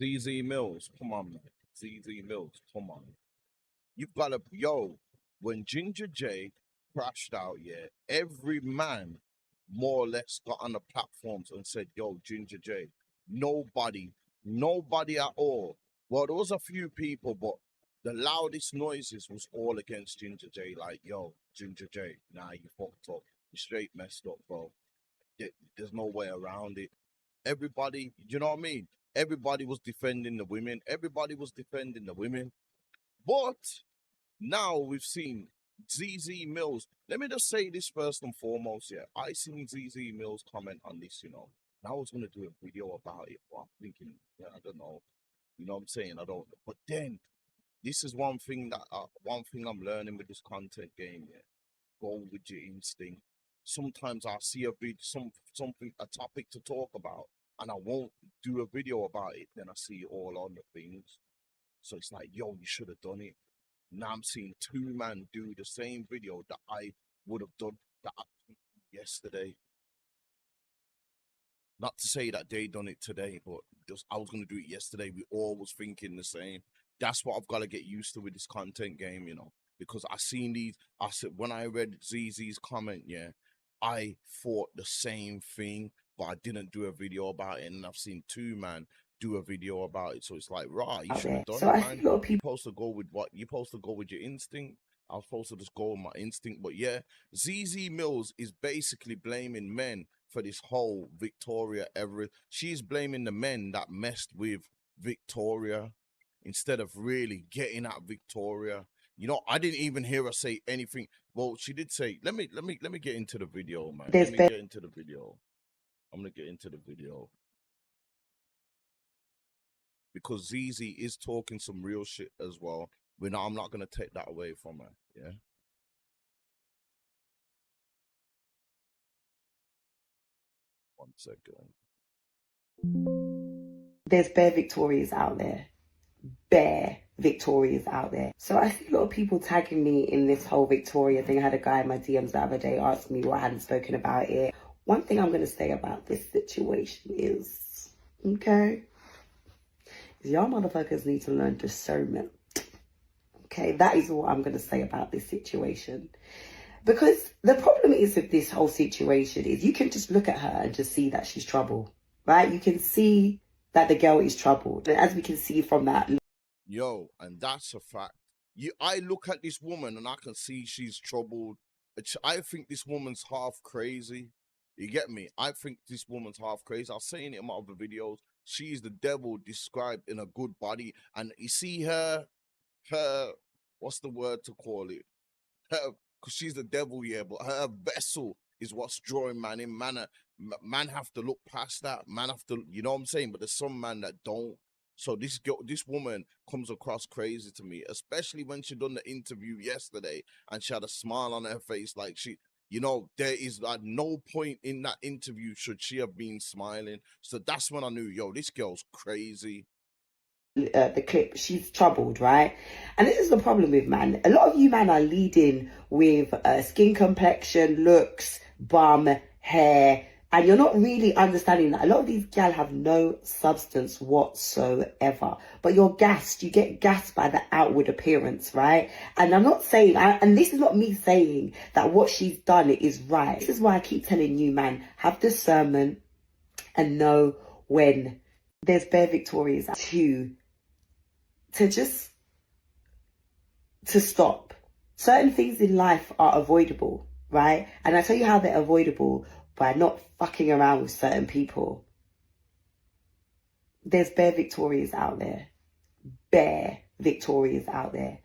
Zeze Mills, come on, man. Zeze Mills, come on. You've got to, yo, when Ginger J crashed out, yeah, every man more or less got on the platforms and said, yo, Ginger J, nobody, nobody at all. Well, there was a few people, but the loudest noises was all against Ginger J. Like, yo, Ginger J, nah, you fucked up. You straight messed up, bro. There's no way around it. Everybody, you know what I mean? Everybody was defending the women. Everybody was defending the women. But now we've seen Zeze Mills. Let me just say this first and foremost, yeah. I seen Zeze Mills comment on this, and I was gonna do a video about it, but I'm thinking, yeah, I don't know. You know what I'm saying? I don't. But then this is one thing I'm learning with this content game, yeah. Go with your instinct. Sometimes I see a vid, something, a topic to talk about, and I won't do a video about it. Then I see all on the things. So it's like, yo, you should have done it. Now I'm seeing two men do the same video that I would have done yesterday. Not to say that they done it today, but just I was gonna do it yesterday. We all was thinking the same. That's what I've got to get used to with this content game, because I seen these. I said when I read Zeze's comment, yeah, I thought the same thing, but I didn't do a video about it. And I've seen two man do a video about it, so it's like, right, you should have done it, man. You're supposed to go with what? You're supposed to go with your instinct. I was supposed to just go with my instinct, but yeah, Zeze Mills is basically blaming men for this whole Victoria Everest. She's blaming the men that messed with Victoria instead of really getting at Victoria. I didn't even hear her say anything. Well, she did say, let me get into the video, man. Let me get into the video. I'm gonna get into the video. Because Zeze is talking some real shit as well. I'm not gonna take that away from her, yeah. One second. There's bare Victorias out there. Bare Victorias out there. So I see a lot of people tagging me in this whole Victoria thing. I had a guy in my DMs the other day ask me why I hadn't spoken about it. One thing I'm going to say about this situation is, okay, is y'all motherfuckers need to learn discernment. Okay, that is what I'm going to say about this situation. Because the problem is with this whole situation is you can just look at her and just see that she's troubled, right? You can see that the girl is troubled. And as we can see from that. Yo, and that's a fact. I look at this woman and I can see she's troubled. I think this woman's half crazy. You get me? I think this woman's half crazy. I was saying it in my other videos. She's the devil described in a good body. And you see her, what's the word to call it? Because she's the devil, yeah, but her vessel is what's drawing man in. Man have to look past that. Man have to, you know what I'm saying? But there's some man that don't. So this woman comes across crazy to me, especially when she done the interview yesterday and she had a smile on her face. Like there is at no point in that interview should she have been smiling. So that's when I knew, yo, this girl's crazy. The clip, she's troubled, right? And this is the problem with man. A lot of you man are leading with skin complexion, looks, bum, hair, and you're not really understanding that a lot of these gal have no substance whatsoever. But you're gassed. You get gassed by the outward appearance, right? And I'm not saying, and this is not me saying that what she's done is right. This is why I keep telling you, man, have discernment and know when there's bare Victorias to stop. Certain things in life are avoidable, right? And I tell you how they're avoidable, by not fucking around with certain people. There's bare Victorias out there. Bare Victorias out there.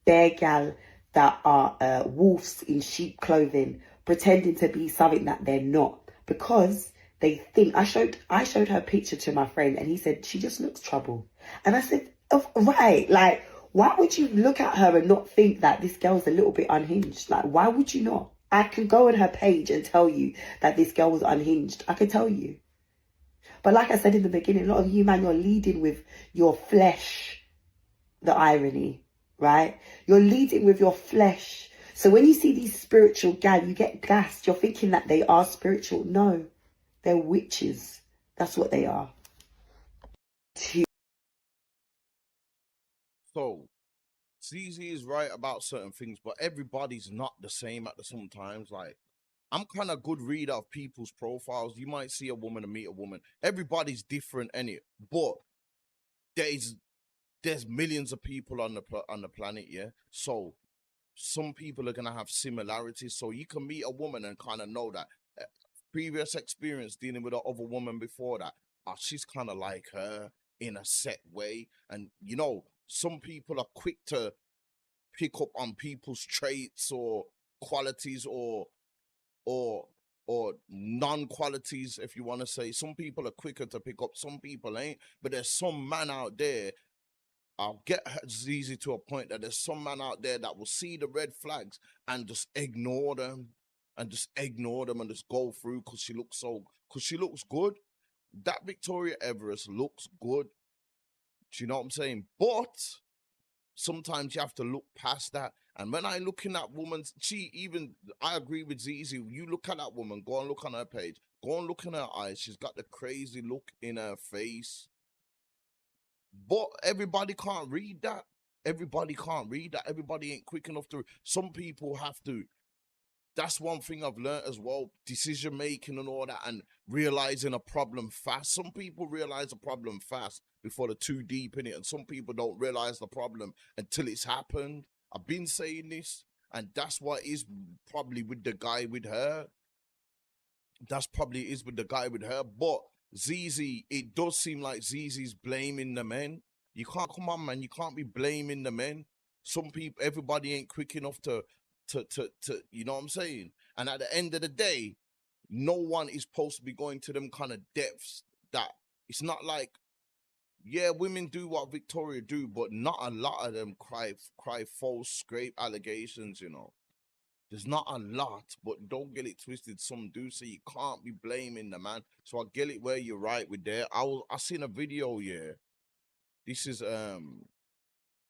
Bare gal that are wolves in sheep clothing, pretending to be something that they're not. Because they think, I showed her a picture to my friend and he said, she just looks troubled. And I said, oh, right, like, why would you look at her and not think that this girl's a little bit unhinged? Like, why would you not? I can go on her page and tell you that this girl was unhinged. I can tell you. But like I said in the beginning, a lot of you, man, you're leading with your flesh. The irony, right? You're leading with your flesh. So when you see these spiritual gal, you get gassed. You're thinking that they are spiritual. No, they're witches. That's what they are. Zeze is right about certain things, but everybody's not the same at the sometimes. Like, I'm kind of good reader of people's profiles. You might see a woman and meet a woman. Everybody's different, any, but there's there's millions of people on the planet, yeah. So some people are gonna have similarities. So you can meet a woman and kind of know that previous experience dealing with another woman before that. She's kind of like her in a set way, and some people are quick to pick up on people's traits or qualities or or non-qualities, if you want to say. Some people are quicker to pick up, some people ain't. But there's some man out there, I'll get Zeze to a point that there's some man out there that will see the red flags and just ignore them and just go through because she looks good. That Victoria Everest looks good. Do you know what I'm saying? But sometimes you have to look past that. And when I look in that woman's, I agree with Zeze. You look at that woman, go and look on her page, go and look in her eyes. She's got the crazy look in her face. But everybody can't read that. Everybody can't read that. Everybody ain't quick enough to. Some people have to. That's one thing I've learned as well. Decision making and all that, and realizing a problem fast. Some people realize a problem fast before they're too deep in it, and some people don't realize the problem until it's happened. I've been saying this, and that's what is probably with the guy with her. That's probably is with the guy with her. But Zeze, it does seem like Zeze's blaming the men. You can't, come on, man. You can't be blaming the men. Some people, everybody ain't quick enough to you know what I'm saying? And at the end of the day, no one is supposed to be going to them kind of depths. That it's not like, yeah, women do what Victoria do, but not a lot of them cry false scrape allegations, There's not a lot, but don't get it twisted. Some do, so you can't be blaming the man. So I get it where you're right with that. I seen a video, yeah. This is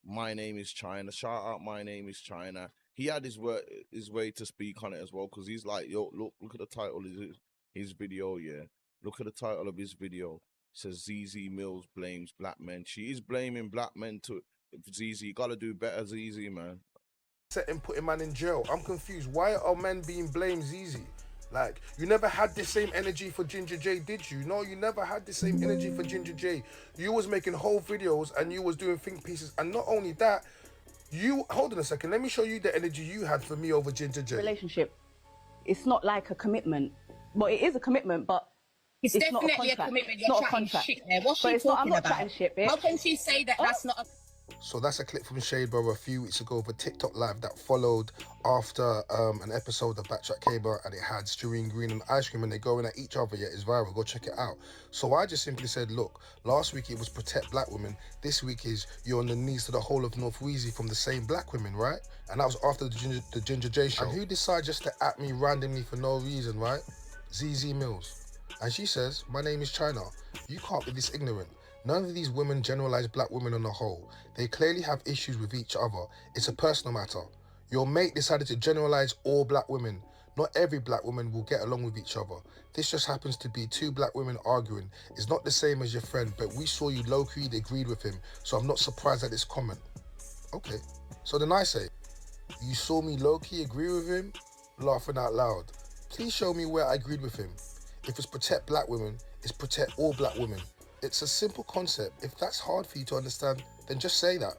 My Name is China. Shout out My Name is China. He had his way to speak on it as well, because he's like, yo, look at the title of his video, yeah. Look at the title of his video. It says Zeze Mills blames black men. She is blaming black men to Zeze. You gotta do better, Zeze, man. Setting putting man in jail. I'm confused. Why are men being blamed Zeze? Like, you never had the same energy for Ginger J, did you? No, you never had the same energy for Ginger J. You was making whole videos and you was doing think pieces. And not only that, hold on a second, let me show you the energy you had for me over Ginger J. Relationship, it's not like a commitment. Well, it is a commitment, but it's definitely a commitment. You're chatting shit there. What's she talking about? Chatting shit, bitch. How can she say that that's not a... So that's a clip from Shade Bro a few weeks ago of a TikTok live that followed after an episode of Backtrack Cable, and it had Sterine Green and Ice Cream, and they're going at each other. Yeah, it's viral. Go check it out. So I just simply said, look, last week it was protect black women. This week is you're on the knees to the whole of North Wheezy from the same black women, right? And that was after the Ginger J show. And who decided just to at me randomly for no reason, right? Zeze Mills. And she says, my name is China. You can't be this ignorant. None of these women generalize black women on the whole. They clearly have issues with each other. It's a personal matter. Your mate decided to generalize all black women. Not every black woman will get along with each other. This just happens to be two black women arguing. It's not the same as your friend, but we saw you low-key agreed with him, so I'm not surprised at this comment. Okay. So then I say, you saw me low-key agree with him? Laughing out loud. Please show me where I agreed with him. If it's protect black women, it's protect all black women. It's a simple concept. If that's hard for you to understand, then just say that.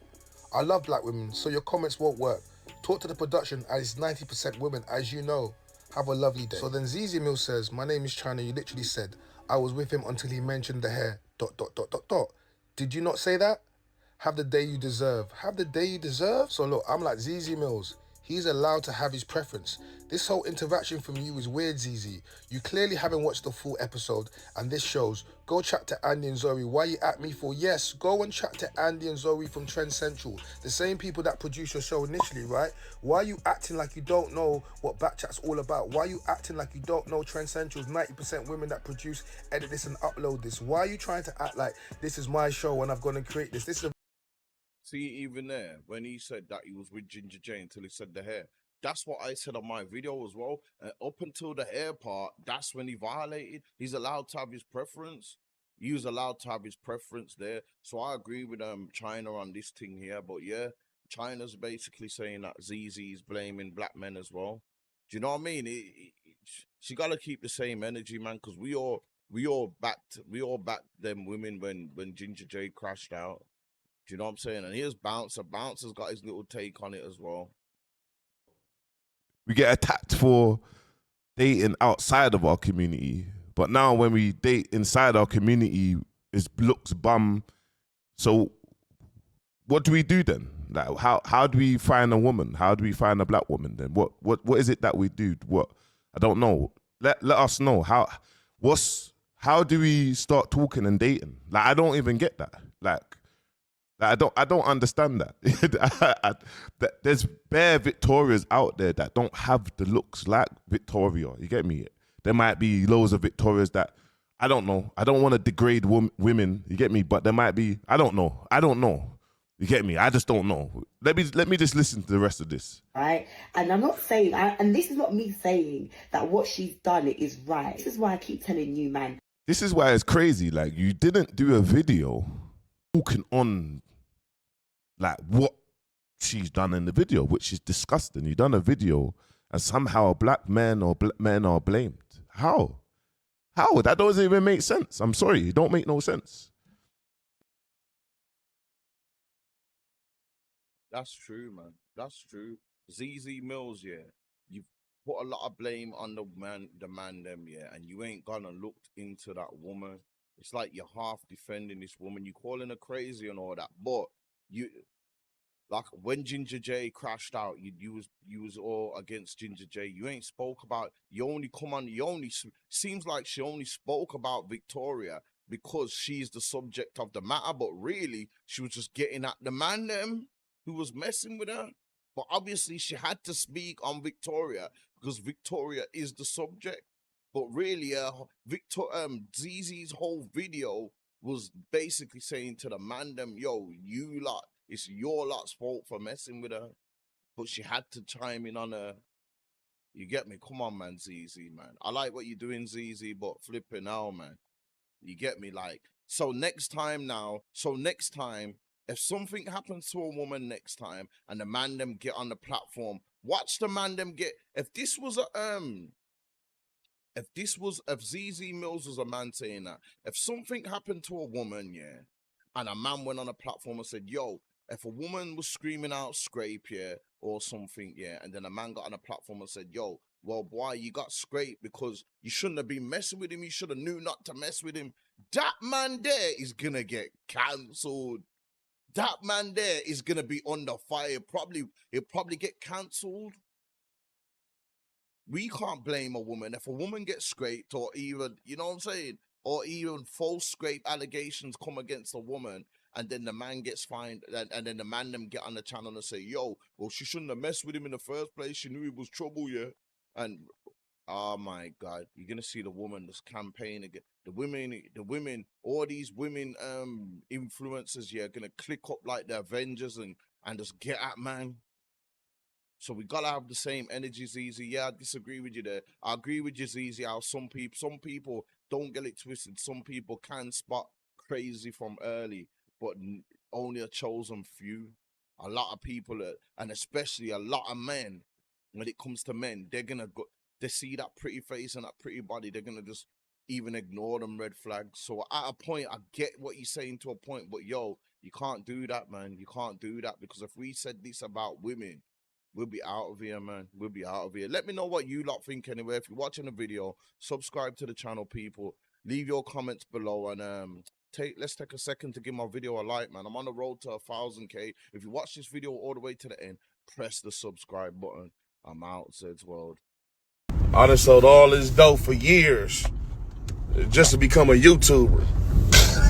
I love black women, so your comments won't work. Talk to the production, as it's 90% women, as you know. Have a lovely day. So then Zeze Mills says, my name is China. You literally said, I was with him until he mentioned the hair, ... Did you not say that? Have the day you deserve. Have the day you deserve? So look, I'm like Zeze Mills. He's allowed to have his preference. This whole interaction from you is weird, Zeze. You clearly haven't watched the full episode, and this shows. Go chat to Andy and Zoe. Why you at me for? Yes, go and chat to Andy and Zoe from Trend Central. The same people that produced your show initially, right? Why are you acting like you don't know what Backchat's all about? Why are you acting like you don't know Trend Central's 90% women that produce, edit this and upload this? Why are you trying to act like this is my show and I've gone and create this? This is a... See, even there, when he said that he was with Ginger J until he said the hair, that's what I said on my video as well. Up until the hair part, that's when he violated. He's allowed to have his preference. He was allowed to have his preference there. So I agree with China on this thing here. But yeah, China's basically saying that Zeze is blaming black men as well. Do you know what I mean? She gotta keep the same energy, man, because we all backed them women when Ginger J crashed out. Do you know what I'm saying? And here's Bouncer. Bouncer's got his little take on it as well. We get attacked for dating outside of our community, but now when we date inside our community, it looks bum. So what do we do then? Like, how do we find a woman? How do we find a black woman then? What is it that we do? What? I don't know. Let us know. How do we start talking and dating? Like, I don't even get that. Like I don't understand that. There's bare Victorias out there that don't have the looks like Victoria. You get me? There might be loads of Victorias that I don't know. I don't want to degrade women. You get me? But there might be. I don't know. You get me? I just don't know. Let me just listen to the rest of this. Right? And I'm not saying, and this is not me saying that what she's done is right. This is why I keep telling you, man. This is why it's crazy. Like, you didn't do a video talking on like what she's done in the video, which is disgusting. You done a video and somehow black men or black men are blamed. How? That doesn't even make sense. I'm sorry, it don't make no sense. That's true, man. That's true. Zeze Mills, yeah. You put a lot of blame on the man them, yeah, and you ain't gonna look into that woman. It's like you're half defending this woman. You calling her crazy and all that, but you, like, when Ginger J crashed out, you was all against Ginger J. You ain't spoke about. Seems like she only spoke about Victoria because she's the subject of the matter, but really she was just getting at the man them who was messing with her. But obviously she had to speak on Victoria because Victoria is the subject. But really, Zeze's whole video was basically saying to the man them, yo, you lot, it's your lot's fault for messing with her. But she had to chime in on her. You get me? Come on, man, Zeze, man. I like what you're doing, Zeze, but flipping out, man. You get me? Like, so next time, if something happens to a woman next time and the man them get on the platform, watch the man them get. If Zeze Mills was a man saying that, if something happened to a woman, yeah, and a man went on a platform and said, yo, if a woman was screaming out scrape, yeah, or something, yeah, and then a man got on a platform and said, yo, well, boy, you got scraped because you shouldn't have been messing with him. You should have knew not to mess with him. That man there is going to get cancelled. That man there is going to be under fire. He'll probably get cancelled. We can't blame a woman. If a woman gets scraped or even, you know what I'm saying? Or even false scrape allegations come against a woman and then the man gets fined and then the man them get on the channel and say, yo, well, she shouldn't have messed with him in the first place. She knew he was trouble, yeah. And, oh my God, you're going to see the woman this campaign again. The women, all these women influencers, yeah, going to click up like the Avengers and just get at man. So we gotta have the same energy, Zeze. Yeah, I disagree with you there. I agree with you, Zeze. How some people don't get it twisted. Some people can spot crazy from early, but only a chosen few. A lot of people, and especially a lot of men, when it comes to men, they're gonna go. They see that pretty face and that pretty body, they're gonna just even ignore them red flags. So at a point, I get what you're saying to a point, but yo, you can't do that, man. You can't do that because if we said this about women, we'll be out of here, man. We'll be out of here. Let me know what you lot think anyway. If you're watching the video, subscribe to the channel, people. Leave your comments below and let's take a second to give my video a like, man. I'm on the road to 1,000K. If you watch this video all the way to the end, press the subscribe button. I'm out, Zed's World. I done sold all this dope for years just to become a YouTuber.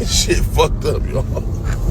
Shit fucked up, y'all.